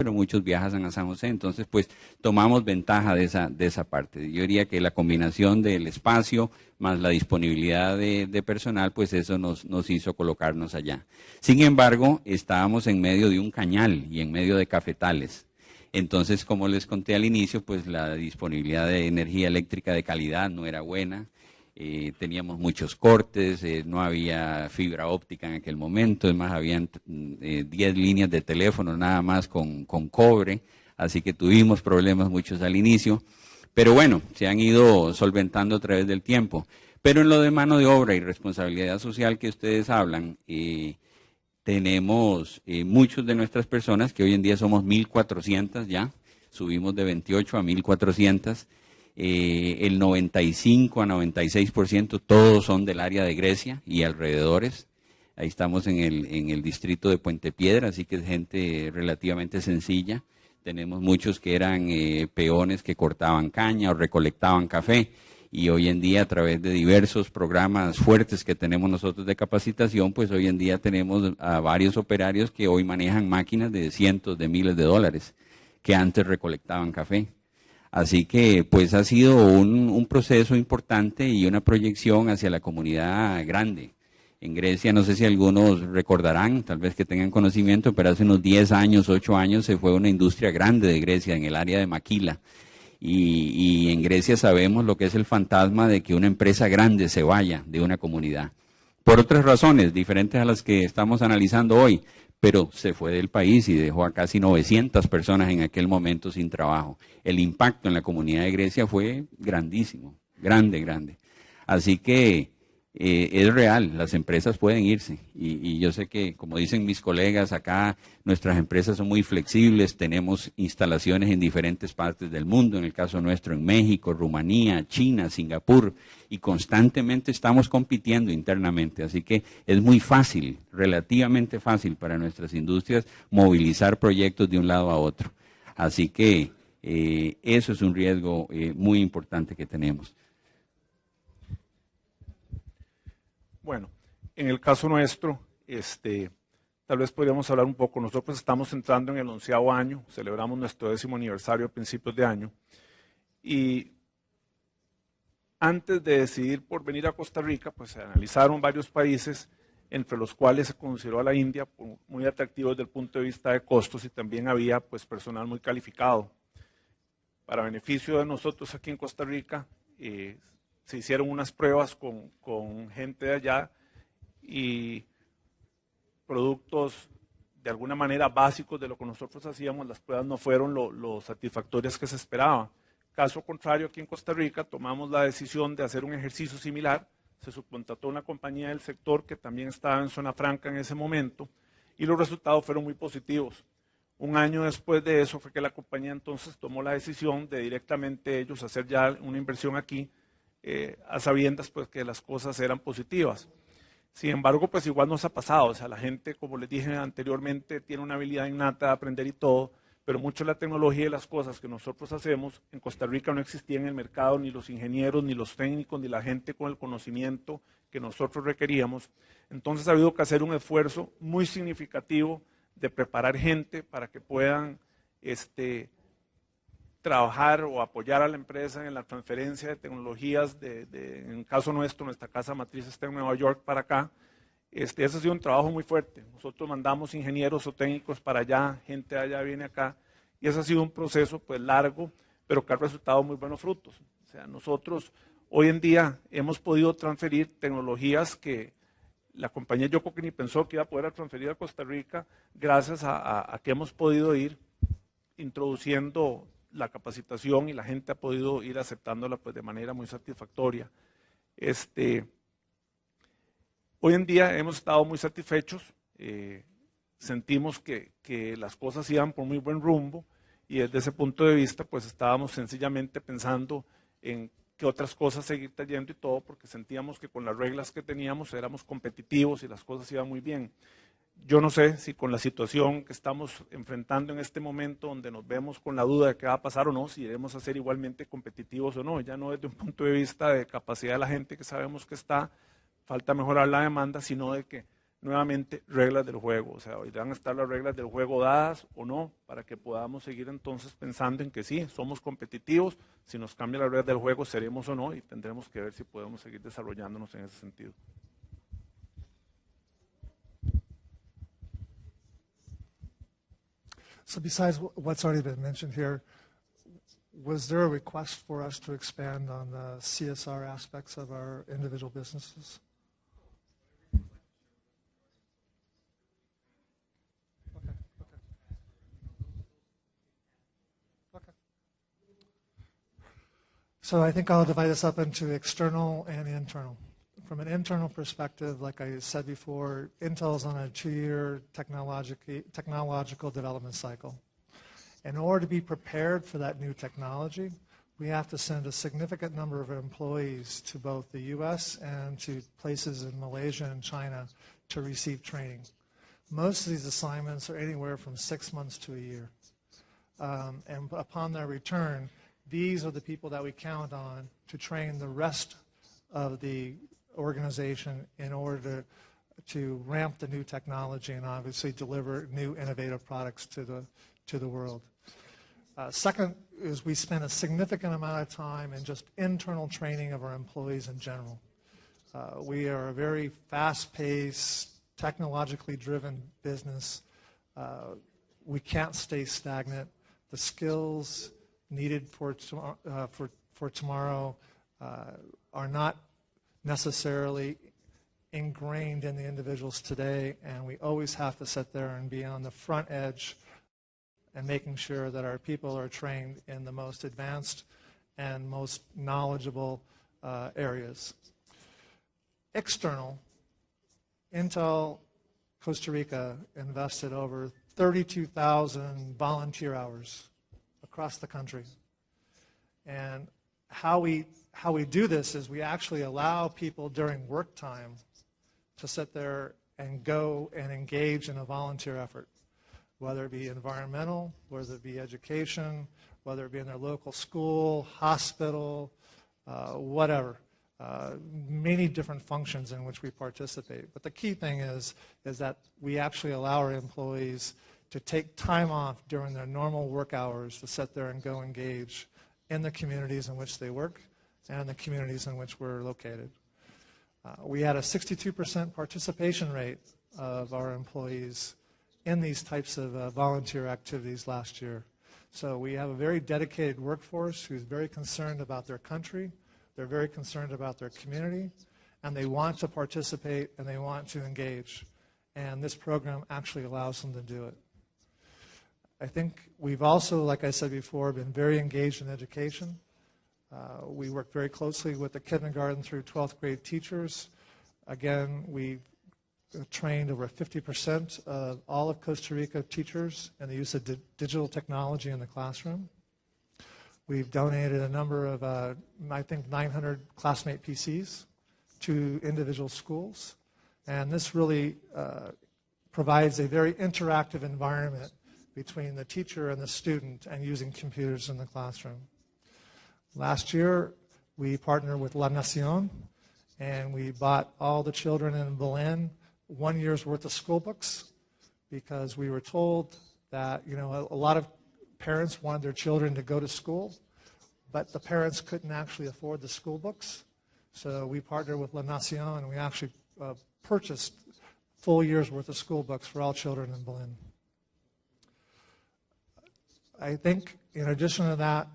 pero muchos viajan a San José, entonces pues tomamos ventaja de esa parte. Yo diría que la combinación del espacio más la disponibilidad de personal, pues eso nos hizo colocarnos allá. Sin embargo, estábamos en medio de un cañal y en medio de cafetales. Entonces, como les conté al inicio, pues la disponibilidad de energía eléctrica de calidad no era buena. Teníamos muchos cortes, no había fibra óptica en aquel momento, es más, habían 10 líneas de teléfono nada más con cobre, así que tuvimos problemas muchos al inicio, pero bueno, se han ido solventando a través del tiempo. Pero en lo de mano de obra y responsabilidad social que ustedes hablan, tenemos muchos de nuestras personas, que hoy en día somos 1.400 ya, subimos de 28 a 1.400, el 95 a 96% todos son del área de Grecia y alrededores. Ahí estamos en el distrito de Puente Piedra, así que es gente relativamente sencilla. Tenemos muchos que eran peones que cortaban caña o recolectaban café, y hoy en día a través de diversos programas fuertes que tenemos nosotros de capacitación, pues hoy en día tenemos a varios operarios que hoy manejan máquinas de cientos de miles de dólares que antes recolectaban café. Así que pues ha sido un proceso importante y una proyección hacia la comunidad grande. En Grecia, no sé si algunos recordarán, tal vez que tengan conocimiento, pero hace unos 10 años, 8 años se fue una industria grande de Grecia en el área de maquila. Y en Grecia sabemos lo que es el fantasma de que una empresa grande se vaya de una comunidad. Por otras razones, diferentes a las que estamos analizando hoy, pero se fue del país y dejó a casi 900 personas en aquel momento sin trabajo. El impacto en la comunidad de Grecia fue grandísimo, grande. Así que es real, las empresas pueden irse. Y yo sé que, como dicen mis colegas acá, nuestras empresas son muy flexibles, tenemos instalaciones en diferentes partes del mundo, en el caso nuestro en México, Rumanía, China, Singapur, y constantemente estamos compitiendo internamente. Así que es muy fácil, relativamente fácil para nuestras industrias movilizar proyectos de un lado a otro. Así que eso es un riesgo muy importante que tenemos. Bueno, en el caso nuestro, tal vez podríamos hablar un poco. Nosotros estamos entrando en el 11º año, celebramos nuestro 10º aniversario a principios de año, y antes de decidir por venir a Costa Rica, pues se analizaron varios países, entre los cuales se consideró a la India muy atractivo desde el punto de vista de costos, y también había pues personal muy calificado. Para beneficio de nosotros aquí en Costa Rica, se hicieron unas pruebas con gente de allá y productos de alguna manera básicos de lo que nosotros hacíamos. Las pruebas no fueron lo satisfactorias que se esperaba. Caso contrario, aquí en Costa Rica tomamos la decisión de hacer un ejercicio similar. Se subcontrató una compañía del sector que también estaba en Zona Franca en ese momento, y los resultados fueron muy positivos. Un año después de eso fue que la compañía entonces tomó la decisión de directamente ellos hacer ya una inversión aquí, a sabiendas pues que las cosas eran positivas. Sin embargo, pues igual nos ha pasado. O sea, la gente, como les dije anteriormente, tiene una habilidad innata de aprender y todo, pero mucho de la tecnología y las cosas que nosotros hacemos en Costa Rica no existía en el mercado, ni los ingenieros, ni los técnicos, ni la gente con el conocimiento que nosotros requeríamos. Entonces ha habido que hacer un esfuerzo muy significativo de preparar gente para que puedan trabajar o apoyar a la empresa en la transferencia de tecnologías. En el caso nuestro, nuestra casa matriz está en Nueva York para acá. Ese ha sido un trabajo muy fuerte. Nosotros mandamos ingenieros o técnicos para allá, gente de allá viene acá, y ese ha sido un proceso pues largo, pero que ha resultado muy buenos frutos. O sea, nosotros hoy en día hemos podido transferir tecnologías que la compañía yo creo que ni pensó que iba a poder transferir a Costa Rica, gracias a que hemos podido ir introduciendo la capacitación, y la gente ha podido ir aceptándola pues de manera muy satisfactoria. Hoy en día hemos estado muy satisfechos, sentimos que las cosas iban por muy buen rumbo, y desde ese punto de vista pues estábamos sencillamente pensando en qué otras cosas seguir trayendo y todo, porque sentíamos que con las reglas que teníamos éramos competitivos y las cosas iban muy bien. Yo no sé si con la situación que estamos enfrentando en este momento, donde nos vemos con la duda de qué va a pasar o no, si iremos a ser igualmente competitivos o no, ya no desde un punto de vista de capacidad de la gente que sabemos que está, falta mejorar la demanda, sino de que nuevamente reglas del juego, o sea, van a estar las reglas del juego dadas o no, para que podamos seguir entonces pensando en que sí, somos competitivos, si nos cambian las reglas del juego seremos o no, y tendremos que ver si podemos seguir desarrollándonos en ese sentido. So besides what's already been mentioned here, was there a request for us to expand on the CSR aspects of our individual businesses? Okay. So I think I'll divide this up into external and internal. From an internal perspective, like I said before, Intel's on a 2-year technological development cycle. In order to be prepared for that new technology, we have to send a significant number of employees to both the U.S. and to places in Malaysia and China to receive training. Most of these assignments are anywhere from 6 months to a year. And upon their return, these are the people that we count on to train the rest of the organization in order to ramp the new technology and obviously deliver new innovative products to the world. Second is we spend a significant amount of time in just internal training of our employees in general. We are a very fast-paced, technologically driven business. We can't stay stagnant. The skills needed for tomorrow are not necessarily ingrained in the individuals today, and we always have to sit there and be on the front edge and making sure that our people are trained in the most advanced and most knowledgeable areas. External, Intel Costa Rica invested over 32,000 volunteer hours across the country. And how we do this is we actually allow people during work time to sit there and go and engage in a volunteer effort, whether it be environmental, whether it be education, whether it be in their local school, hospital, whatever. Many different functions in which we participate. But the key thing is that we actually allow our employees to take time off during their normal work hours to sit there and go engage in the communities in which they work and the communities in which we're located. We had a 62% participation rate of our employees in these types of volunteer activities last year. So we have a very dedicated workforce who's very concerned about their country, they're very concerned about their community, and they want to participate and they want to engage. And this program actually allows them to do it. I think we've also, like I said before, been very engaged in education. We work very closely with the kindergarten through 12th grade teachers. Again, we've trained over 50% of all of Costa Rica teachers in the use of digital technology in the classroom. We've donated a number of, I think, 900 classmate PCs to individual schools. And this really provides a very interactive environment between the teacher and the student and using computers in the classroom. Last year, we partnered with La Nación, and we bought all the children in Belen 1 year's worth of school books because we were told that, you know, a lot of parents wanted their children to go to school, but the parents couldn't actually afford the school books. So we partnered with La Nación, and we actually purchased full year's worth of school books for all children in Belen. I think in addition to that,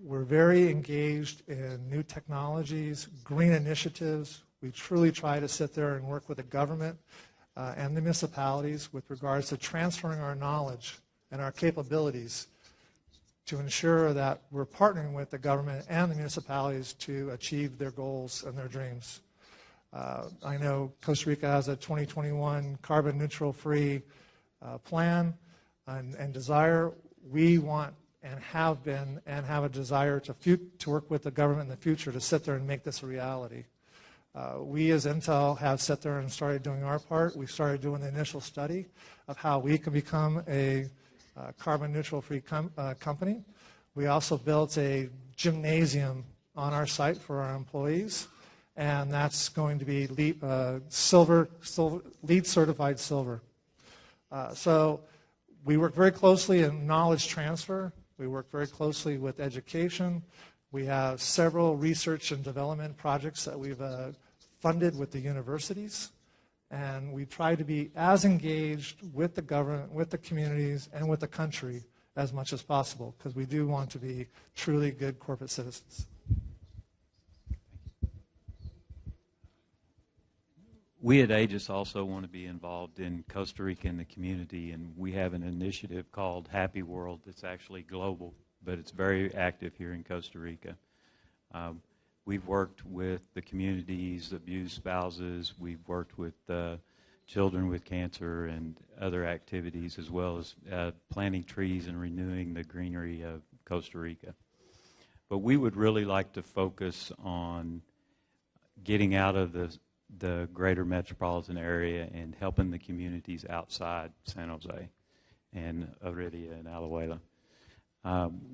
we're very engaged in new technologies, green initiatives. We truly try to sit there and work with the government and the municipalities with regards to transferring our knowledge and our capabilities to ensure that we're partnering with the government and the municipalities to achieve their goals and their dreams. I know Costa Rica has a 2021 carbon neutral free plan and desire. We want and have been and have a desire to work with the government in the future to sit there and make this a reality. We as Intel have sat there and started doing our part. We started doing the initial study of how we can become a carbon neutral free company. We also built a gymnasium on our site for our employees, and that's going to be LEED certified silver. So we work very closely in knowledge transfer. We work very closely with education. We have several research and development projects that we've funded with the universities. And we try to be as engaged with the government, with the communities, and with the country as much as possible, because we do want to be truly good corporate citizens. We at Aegis also want to be involved in Costa Rica and the community, and we have an initiative called Happy World that's actually global, but it's very active here in Costa Rica. We've worked with the communities, abused spouses, we've worked with children with cancer and other activities, as well as planting trees and renewing the greenery of Costa Rica. But we would really like to focus on getting out of the greater metropolitan area and helping the communities outside San Jose and Heredia and Alajuela.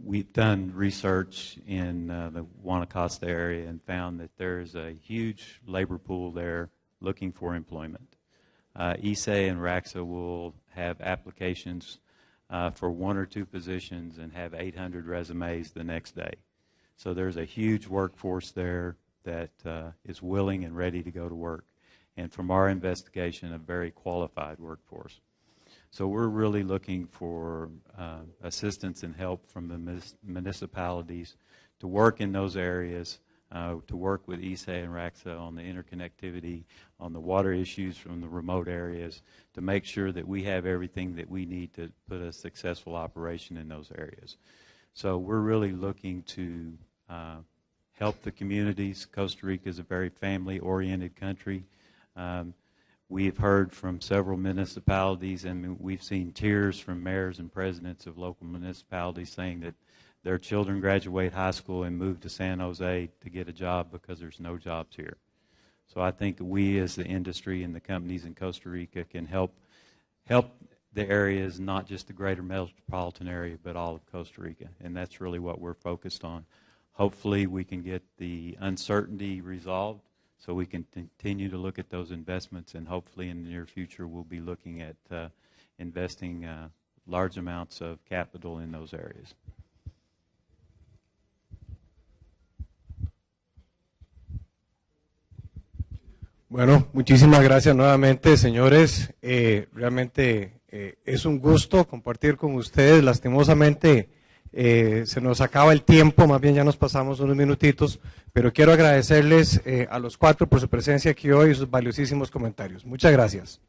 We've done research in the Guanacaste area and found that there's a huge labor pool there looking for employment. ISE and RAXA will have applications for 1 or 2 positions and have 800 resumes the next day. So there's a huge workforce there that is willing and ready to go to work. And from our investigation, a very qualified workforce. So we're really looking for assistance and help from the municipalities to work in those areas, to work with ISE and RAXA on the interconnectivity, on the water issues from the remote areas, to make sure that we have everything that we need to put a successful operation in those areas. So we're really looking to help the communities. Costa Rica is a very family-oriented country. We've heard from several municipalities, and we've seen tears from mayors and presidents of local municipalities saying that their children graduate high school and move to San Jose to get a job because there's no jobs here. So I think we as the industry and the companies in Costa Rica can help the areas, not just the greater metropolitan area, but all of Costa Rica. And that's really what we're focused on. Hopefully we can get the uncertainty resolved so we can continue to look at those investments, and hopefully in the near future we'll be looking at investing large amounts of capital in those areas. Bueno, muchísimas gracias nuevamente, señores. Realmente es un gusto compartir con ustedes. Lastimosamente se nos acaba el tiempo, más bien ya nos pasamos unos minutitos, pero quiero agradecerles a los 4 por su presencia aquí hoy y sus valiosísimos comentarios. Muchas gracias.